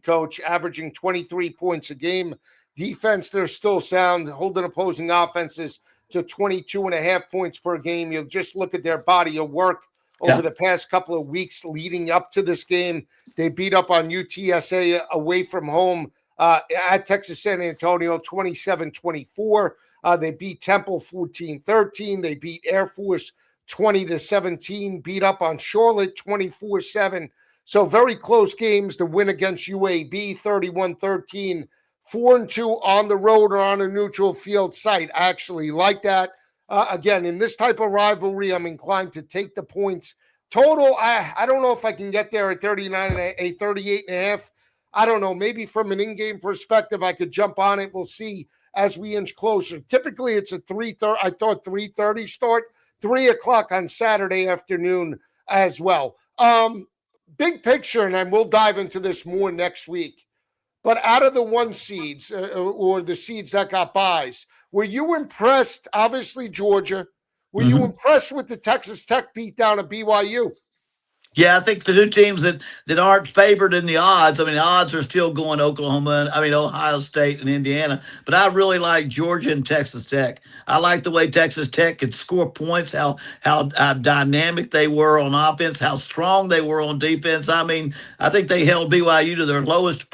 Coach, averaging 23 points a game. Defense, they're still sound, holding opposing offenses to 22.5 points per game. You'll just look at their body of work over Yeah. the past couple of weeks leading up to this game. They beat up on UTSA away from home at Texas San Antonio 27-24. They beat Temple 14-13. They beat Air Force 20-17, beat up on Charlotte 24-7. So very close games. To win against UAB 31-13, 4-2 on the road or on a neutral field site. I actually like that. Again, in this type of rivalry, I'm inclined to take the points. Total, I don't know if I can get there at 38.5. I don't know. Maybe from an in-game perspective, I could jump on it. We'll see as we inch closer. Typically, it's a 3:30. I thought 3:30 start, 3 o'clock on Saturday afternoon as well. Big picture, and then we'll dive into this more next week. But out of the one seeds or the seeds that got buys, were you impressed? Obviously, Georgia. Were you impressed with the Texas Tech beatdown of BYU? Yeah, I think the two teams that aren't favored in the odds. I mean, the odds are still going Ohio State and Indiana. But I really like Georgia and Texas Tech. I like the way Texas Tech could score points, how dynamic they were on offense, how strong they were on defense. I mean, I think they held BYU to their lowest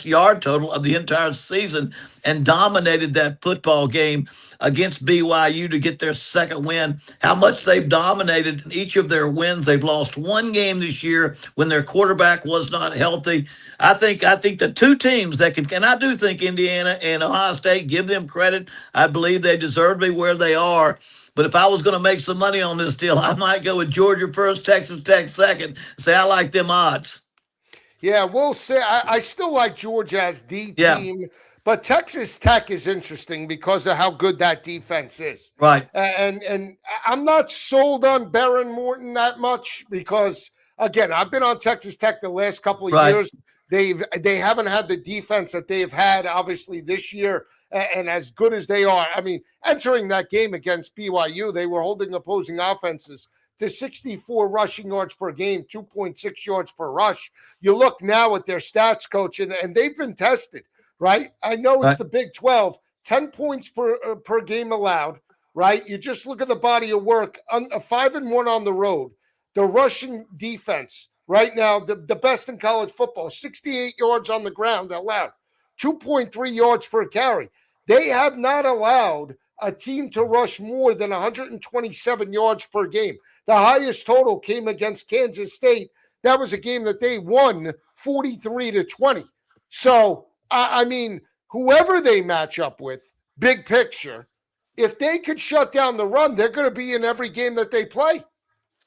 yard total of the entire season and dominated that football game against BYU to get their second win. How much they've dominated in each of their wins. They've lost one game this year when their quarterback was not healthy. I think the two teams that can, and I do think Indiana and Ohio State, give them credit. I believe they deserve to be where they are. But if I was going to make some money on this deal, I might go with Georgia first, Texas Tech second. Say I like them odds. Yeah, we'll say I still like Georgia as the Yeah. team. But Texas Tech is interesting because of how good that defense is. Right. And I'm not sold on Behren Morton that much because, again, I've been on Texas Tech the last couple of years. They haven't had the defense that they've had, obviously, this year. And as good as they are, I mean, entering that game against BYU, they were holding opposing offenses to 64 rushing yards per game, 2.6 yards per rush. You look now at their stats, coach, and they've been tested. Right? I know it's the Big 12, 10 points per game allowed, right? You just look at the body of work, 5-1 on the road. The rushing defense right now, the best in college football, 68 yards on the ground allowed, 2.3 yards per carry. They have not allowed a team to rush more than 127 yards per game. The highest total came against Kansas State. That was a game that they won 43-20. So, I mean, whoever they match up with, big picture, if they could shut down the run, they're going to be in every game that they play.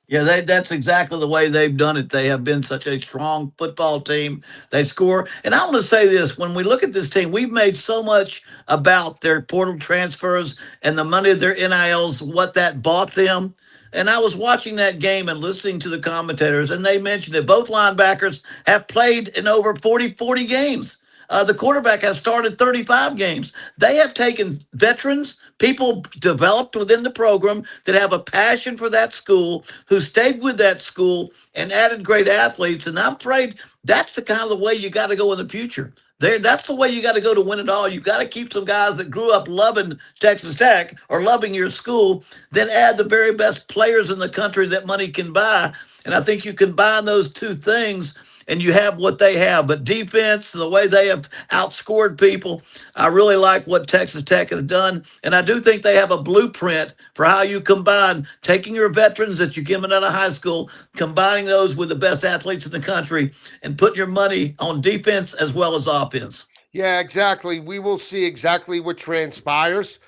Yeah, that's exactly the way they've done it. They have been such a strong football team. They score. And I want to say this. When we look at this team, we've made so much about their portal transfers and the money of their NILs, what that bought them. And I was watching that game and listening to the commentators, and they mentioned that both linebackers have played in over 40 games. The quarterback has started 35 games. They have taken veterans, people developed within the program that have a passion for that school, who stayed with that school and added great athletes. And I'm afraid that's the kind of the way you got to go in the future. That's the way you got to go to win it all. You've got to keep some guys that grew up loving Texas Tech or loving your school, then add the very best players in the country that money can buy. And I think you combine those two things and you have what they have. But defense, the way they have outscored people, I really like what Texas Tech has done. And I do think they have a blueprint for how you combine taking your veterans that you're giving out of high school, combining those with the best athletes in the country, and putting your money on defense as well as offense. Yeah, exactly. We will see exactly what transpires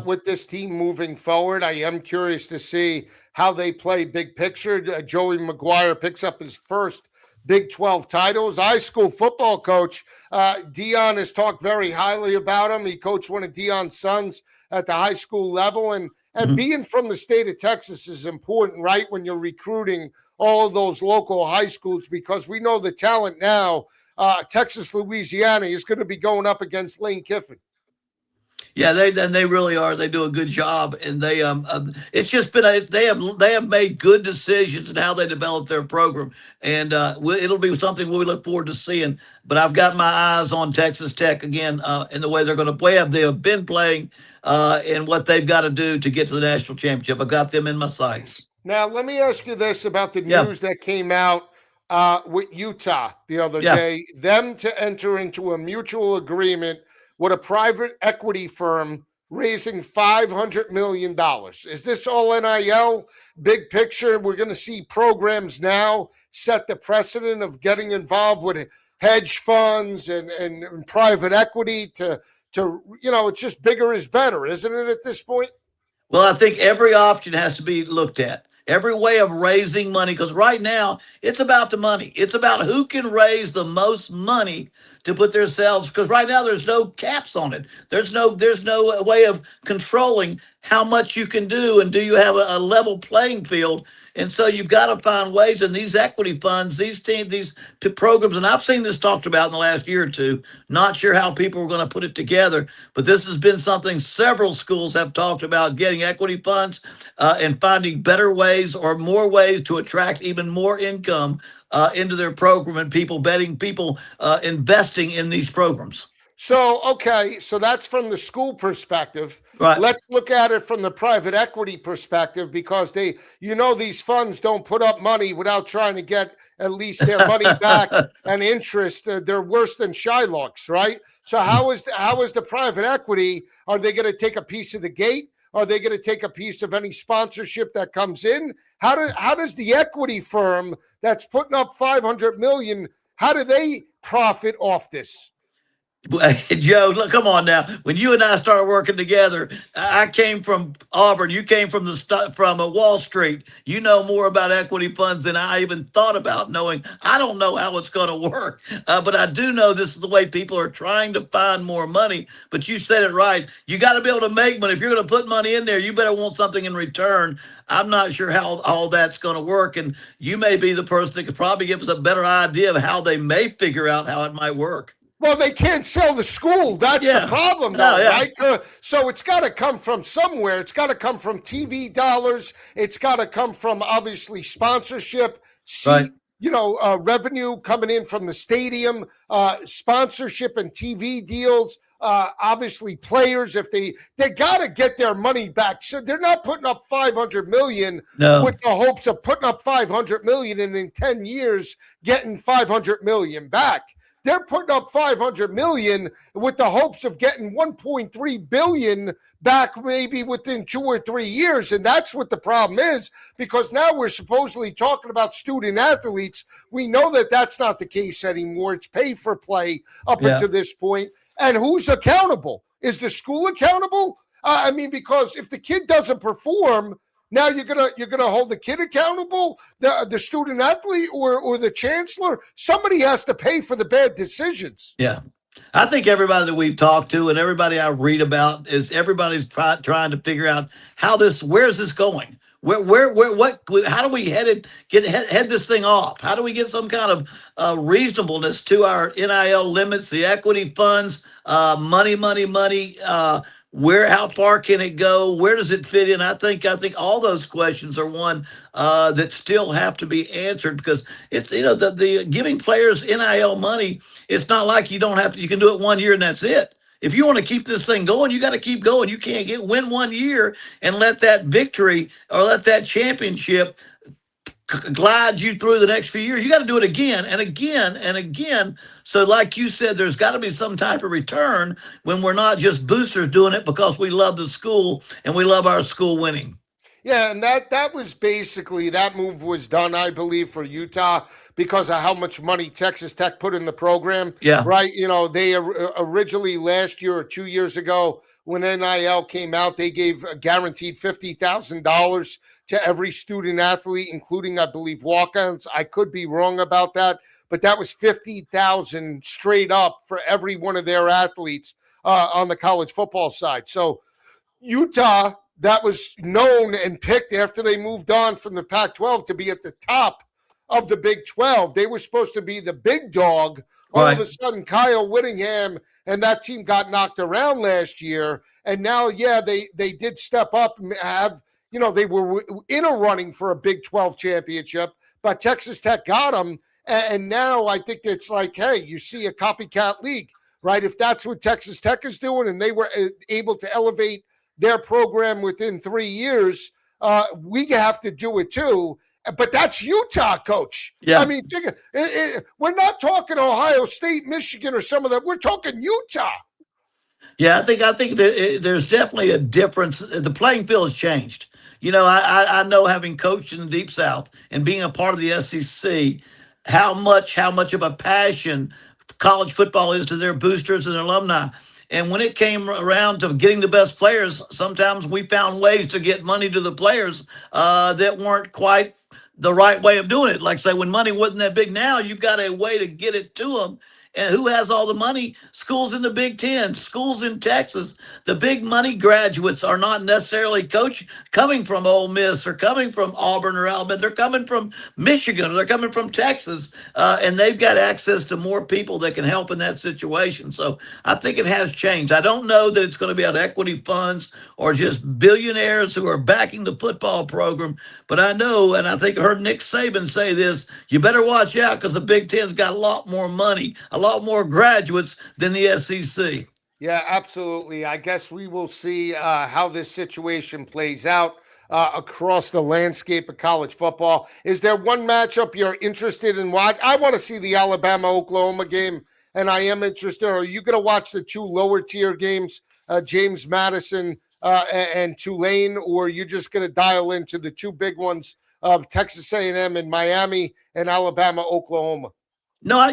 with this team moving forward. I am curious to see how they play big picture. Joey McGuire picks up his first Big 12 titles. High school football coach, Dion has talked very highly about him. He coached one of Dion's sons at the high school level. And being from the state of Texas is important, right, when you're recruiting all of those local high schools, because we know the talent now, Texas, Louisiana, is going to be going up against Lane Kiffin. Yeah, they really are. They do a good job, and it's just been they have made good decisions in how they develop their program, and it'll be something we look forward to seeing. But I've got my eyes on Texas Tech again, in the way they're going to play. They have been playing, and what they've got to do to get to the national championship. I've got them in my sights. Now, let me ask you this about the Yeah, news that came out with Utah the other yeah. day. Them to enter into a mutual agreement with a private equity firm raising $500 million. Is this all NIL? Big picture, we're going to see programs now set the precedent of getting involved with hedge funds and private equity it's just bigger is better, isn't it, at this point? Well, I think every option has to be looked at. Every way of raising money, because right now it's about the money. It's about who can raise the most money to put themselves. Because right now there's no caps on it. There's no way of controlling how much you can do, and do you have a level playing field? And so you've got to find ways. And these equity funds, these teams, these programs, and I've seen this talked about in the last year or two. Not sure how people are going to put it together, but this has been something several schools have talked about, getting equity funds and finding better ways or more ways to attract even more income into their program, and people investing in these programs. So, okay, so that's from the school perspective. Right. Let's look at it from the private equity perspective, because these funds don't put up money without trying to get at least their money back and interest. They're worse than Shylocks, right? So how is the private equity? Are they going to take a piece of the gate? Are they going to take a piece of any sponsorship that comes in? How does the equity firm that's putting up $500 million, how do they profit off this? Joe, look, come on now. When you and I started working together, I came from Auburn. You came from Wall Street. You know more about equity funds than I even thought about knowing. I don't know how it's going to work, but I do know this is the way people are trying to find more money. But you said it right. You got to be able to make money. If you're going to put money in there, you better want something in return. I'm not sure how all that's going to work, and you may be the person that could probably give us a better idea of how they may figure out how it might work. Well, they can't sell the school. That's the problem, though, right? So it's got to come from somewhere. It's got to come from TV dollars. It's got to come from, obviously, sponsorship, Right. revenue coming in from the stadium, sponsorship and TV deals. Obviously, players, if they got to get their money back. So they're not putting up $500 million with the hopes of putting up $500 million and in 10 years getting $500 million back. They're putting up $500 million with the hopes of getting $1.3 billion back maybe within 2 or 3 years. And that's what the problem is, because now we're supposedly talking about student athletes. We know that that's not the case anymore. It's pay for play up until this point. And who's accountable? Is the school accountable? Because if the kid doesn't perform, now you're gonna hold the kid accountable, the student athlete or the chancellor. Somebody has to pay for the bad decisions. Yeah. I think everybody that we've talked to and everybody I read about is everybody's trying to figure out where's this going? How do we head this thing off? How do we get some kind of reasonableness to our NIL limits, the equity funds, money, how far can it go? Where does it fit in? I think all those questions are one that still have to be answered, because it's, the giving players NIL money. It's not like you can do it 1 year and that's it. If you want to keep this thing going, you got to keep going. You can't win 1 year and let that victory or let that championship glide you through the next few years. You got to do it again and again and again. So like you said, there's got to be some type of return when we're not just boosters doing it because we love the school and we love our school winning. Yeah, and that was basically, that move was done, I believe, for Utah because of how much money Texas Tech put in the program. Yeah. Right? They originally last year or 2 years ago, when NIL came out, they gave a guaranteed $50,000 to every student athlete, including, I believe, walk-ons. I could be wrong about that, but that was $50,000 straight up for every one of their athletes on the college football side. So Utah, that was known and picked after they moved on from the Pac-12 to be at the top of the Big 12. They were supposed to be the big dog. All of a sudden, Kyle Whittingham and that team got knocked around last year. And now, yeah, they did step up and have, they were in a running for a Big 12 championship, but Texas Tech got them. And now I think it's like, hey, you see a copycat league, right? If that's what Texas Tech is doing and they were able to elevate their program within 3 years, we have to do it too. But that's Utah, Coach. Yeah. I mean, we're not talking Ohio State, Michigan, or some of that. We're talking Utah. Yeah, I think there's definitely a difference. The playing field has changed. I know, having coached in the Deep South and being a part of the SEC, how much of a passion college football is to their boosters and their alumni. And when it came around to getting the best players, sometimes we found ways to get money to the players that weren't quite the right way of doing it. Like, say, when money wasn't that big, now you've got a way to get it to them. And who has all the money? Schools in the Big Ten, schools in Texas. The big money graduates are not necessarily coming from Ole Miss or coming from Auburn or Alabama. They're coming from Michigan or they're coming from Texas, and they've got access to more people that can help in that situation. So I think it has changed. I don't know that it's going to be out equity funds or just billionaires who are backing the football program, but I know, and I think I heard Nick Saban say this, you better watch out because the Big Ten's got a lot more money, a lot more graduates than the SEC. Yeah, absolutely. I guess we will see how this situation plays out across the landscape of college football. Is there one matchup you're interested in watch? I want to see the Alabama-Oklahoma game, and I am interested. Are you going to watch the two lower tier games, James Madison and Tulane, or are you just going to dial into the two big ones of Texas A&M and Miami and Alabama-Oklahoma? No,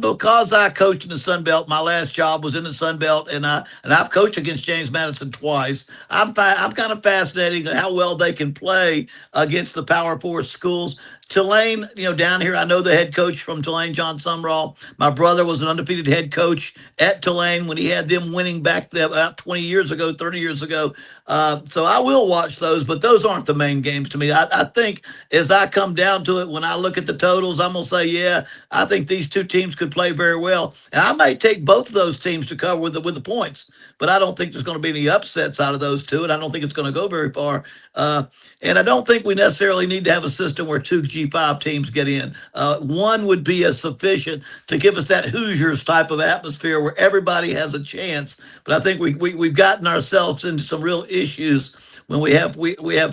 because I coached in the Sun Belt, my last job was in the Sun Belt, and I've coached against James Madison twice. I'm kind of fascinated how well they can play against the Power Four schools. Tulane, down here, I know the head coach from Tulane, John Sumrall. My brother was an undefeated head coach at Tulane when he had them winning back there about 20 years ago, 30 years ago. So I will watch those, but those aren't the main games to me. I think as I come down to it, when I look at the totals, I'm going to say, yeah, I think these two teams could play very well. And I might take both of those teams to cover with the points, but I don't think there's going to be any upsets out of those two, and I don't think it's going to go very far. And I don't think we necessarily need to have a system where two G5 teams get in. One would be sufficient to give us that Hoosiers type of atmosphere where everybody has a chance. But I think we've gotten ourselves into some real issues when we have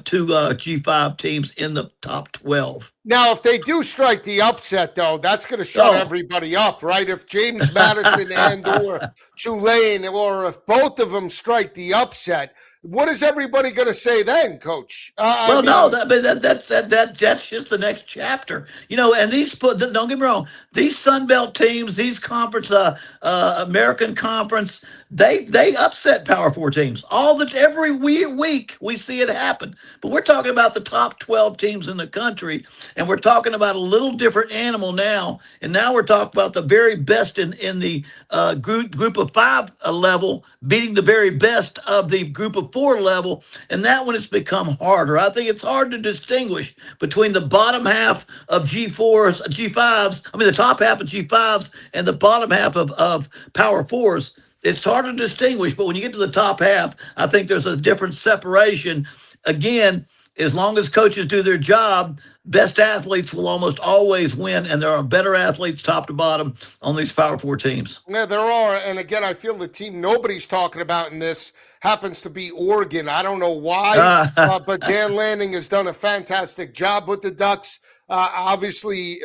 two G5 teams in the top 12. Now, if they do strike the upset, though, that's going to shut everybody up, right? If James Madison and or Tulane, or if both of them strike the upset, what is everybody going to say then, Coach? That's just the next chapter, And don't get me wrong, these Sun Belt teams, these conference, American Conference, they upset Power Four teams every week. We see it happen, but we're talking about the top 12 teams in the country, and we're talking about a little different animal now. And now we're talking about the very best in the group of five level beating the very best of the group of four level, and that one has become harder. I think it's hard to distinguish between the bottom half of G4s, G5s, the top half of G5s and the bottom half of Power Fours. It's hard to distinguish, but when you get to the top half, I think there's a different separation. Again, as long as coaches do their job, best athletes will almost always win, and there are better athletes top to bottom on these Power Four teams. Yeah, there are. And again, I feel the team nobody's talking about in this happens to be Oregon. I don't know why, but Dan Lanning has done a fantastic job with the Ducks. Obviously,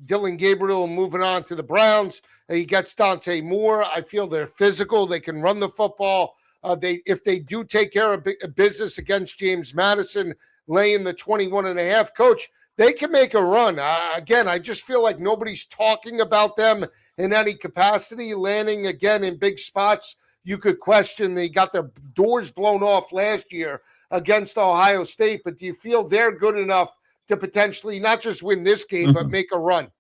Dylan Gabriel moving on to the Browns. He gets Dante Moore. I feel they're physical. They can run the football. If they do take care of business against James Madison, laying the 21.5, Coach, they can make a run. Again, I just feel like nobody's talking about them in any capacity. Landing again in big spots, you could question. They got their doors blown off last year against Ohio State, but do you feel they're good enough to potentially not just win this game, but make a run?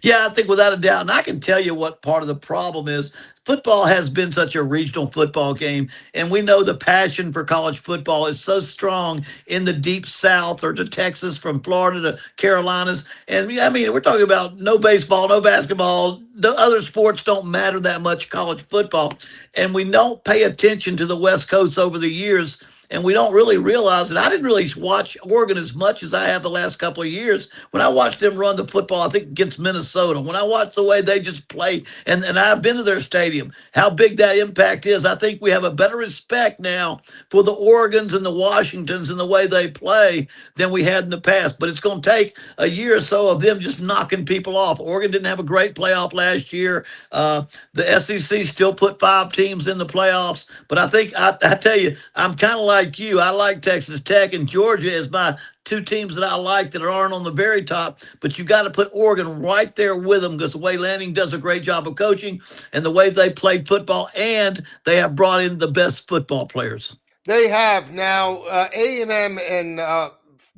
Yeah, I think without a doubt, and I can tell you what part of the problem is. Football has been such a regional football game, and we know the passion for college football is so strong in the deep South or to Texas, from Florida to Carolinas. And I mean, we're talking about no baseball, no basketball, the other sports don't matter that much, college football. And we don't pay attention to the West Coast over the years, and we don't really realize it. I didn't really watch Oregon as much as I have the last couple of years. When I watched them run the football, I think against Minnesota, when I watched the way they just play, and I've been to their stadium, how big that impact is, I think we have a better respect now for the Oregons and the Washingtons and the way they play than we had in the past. But it's going to take a year or so of them just knocking people off. Oregon didn't have a great playoff last year. The SEC still put 5 teams in the playoffs. But I think, I tell you, I'm kind of like you. I like Texas Tech and Georgia as my 2 teams that I like that aren't on the very top, but you got to put Oregon right there with them because the way Lanning does a great job of coaching and the way they played football, and they have brought in the best football players. They have now. A&M and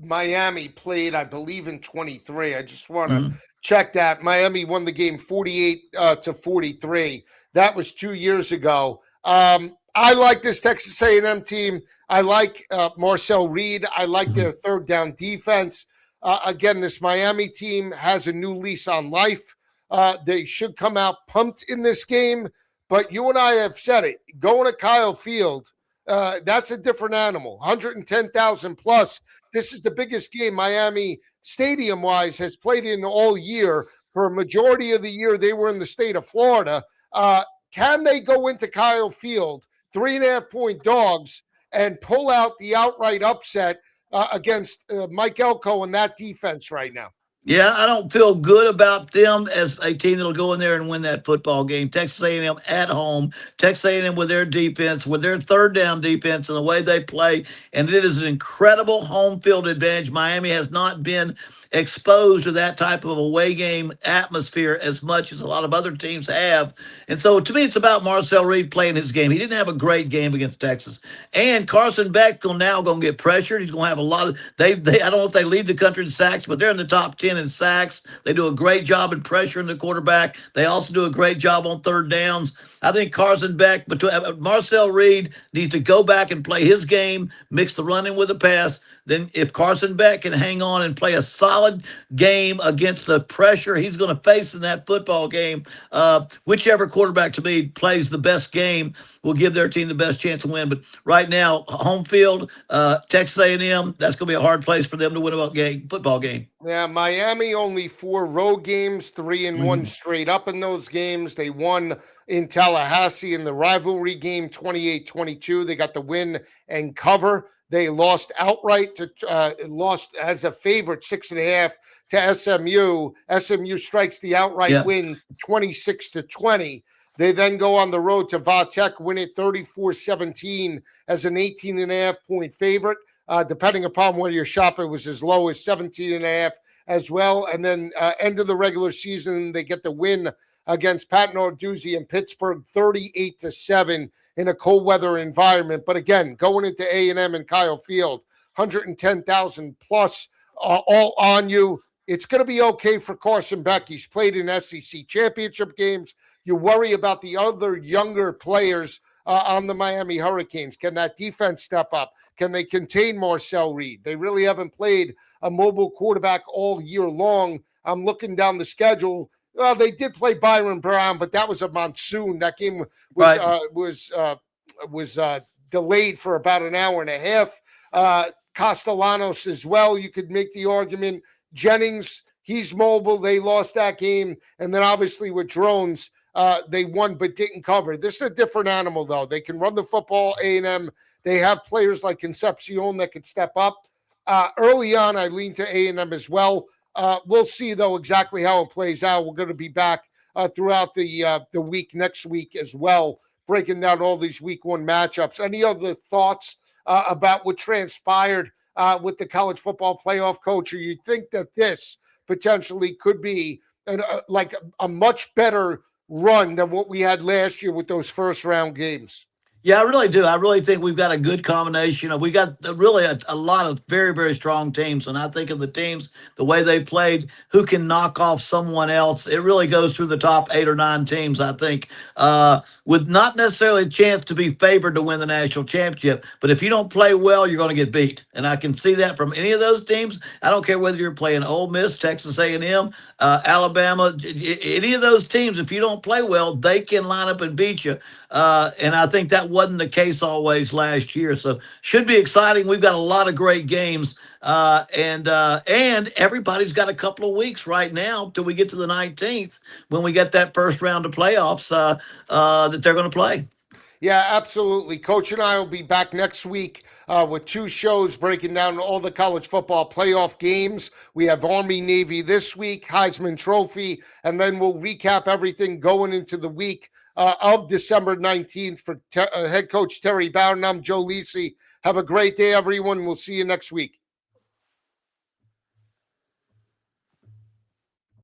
Miami played, I believe, in 23. I just want to check that. Miami won the game 48-43. That was 2 years ago. I like this Texas A&M team. I like Marcel Reed. I like their third down defense. Again, this Miami team has a new lease on life. They should come out pumped in this game. But you and I have said it. Going to Kyle Field, that's a different animal. 110,000 plus. This is the biggest game Miami stadium-wise has played in all year. For a majority of the year, they were in the state of Florida. Can they go into Kyle Field, 3.5-point dogs, and pull out the outright upset against Mike Elko and that defense right now? Yeah, I don't feel good about them as a team that'll go in there and win that football game. Texas A&M at home, Texas A&M with their defense, with their third down defense and the way they play, and it is an incredible home field advantage. Miami has not been exposed to that type of away game atmosphere as much as a lot of other teams have. And so to me, it's about Marcel Reed playing his game. He didn't have a great game against Texas. And Carson Beck now going to get pressured. He's going to have a lot of they I don't know if they lead the country in sacks, but they're in the top 10 in sacks. They do a great job in pressuring the quarterback. They also do a great job on third downs. I think Carson Beck, Marcel Reed needs to go back and play his game, mix the running with the pass. Then if Carson Beck can hang on and play a solid game against the pressure he's going to face in that football game, whichever quarterback to me plays the best game will give their team the best chance to win. But right now, home field, Texas A&M, that's going to be a hard place for them to win a football game. Yeah, Miami only 4 road games, 3-1 straight up in those games. They won in Tallahassee in the rivalry game 28-22. They got the win and cover. They lost outright lost as a favorite 6.5 to SMU. SMU strikes the outright win 26-20. They then go on the road to Vatech, win it 34-17 as an 18.5-point favorite. Depending upon where your shop, it was as low as 17.5 as well. And then end of the regular season, they get the win against Pat Narduzzi in Pittsburgh, 38-7 in a cold weather environment. But again, going into A&M and Kyle Field, 110,000 plus all on you. It's going to be okay for Carson Beck. He's played in SEC championship games. You worry about the other younger players on the Miami Hurricanes. Can that defense step up? Can they contain Marcel Reed? They really haven't played a mobile quarterback all year long. I'm looking down the schedule. Well, they did play Byron Brown, but that was a monsoon. That game was delayed for about an hour and a half. Castellanos as well. You could make the argument. Jennings, he's mobile. They lost that game. And then obviously with drones, they won but didn't cover. This is a different animal, though. They can run the football, A&M. They have players like Concepcion that could step up. Early on, I lean to A&M as well. We'll see, though, exactly how it plays out. We're going to be back throughout the week, next week as well, breaking down all these week 1 matchups. Any other thoughts about what transpired with the college football playoff, Coach? Or you think that this potentially could be a much better run than what we had last year with those first round games? Yeah, I really do. I really think we've got a good combination of we got really a lot of very, very strong teams. And I think of the teams, the way they played, who can knock off someone else. It really goes through the top 8 or 9 teams, I think, with not necessarily a chance to be favored to win the national championship. But if you don't play well, you're going to get beat. And I can see that from any of those teams. I don't care whether you're playing Ole Miss, Texas A&M, Alabama, any of those teams. If you don't play well, they can line up and beat you. And I think that wasn't the case always last year. So should be exciting. We've got a lot of great games, and everybody's got a couple of weeks right now till we get to the 19th when we get that first round of playoffs that they're going to play. Yeah, absolutely. Coach and I will be back next week with 2 shows breaking down all the college football playoff games. We have Army Navy this week, Heisman Trophy, and then we'll recap everything going into the week of December 19th for head coach Terry Bowden. I'm Joe Lisi. Have a great day, everyone. We'll see you next week.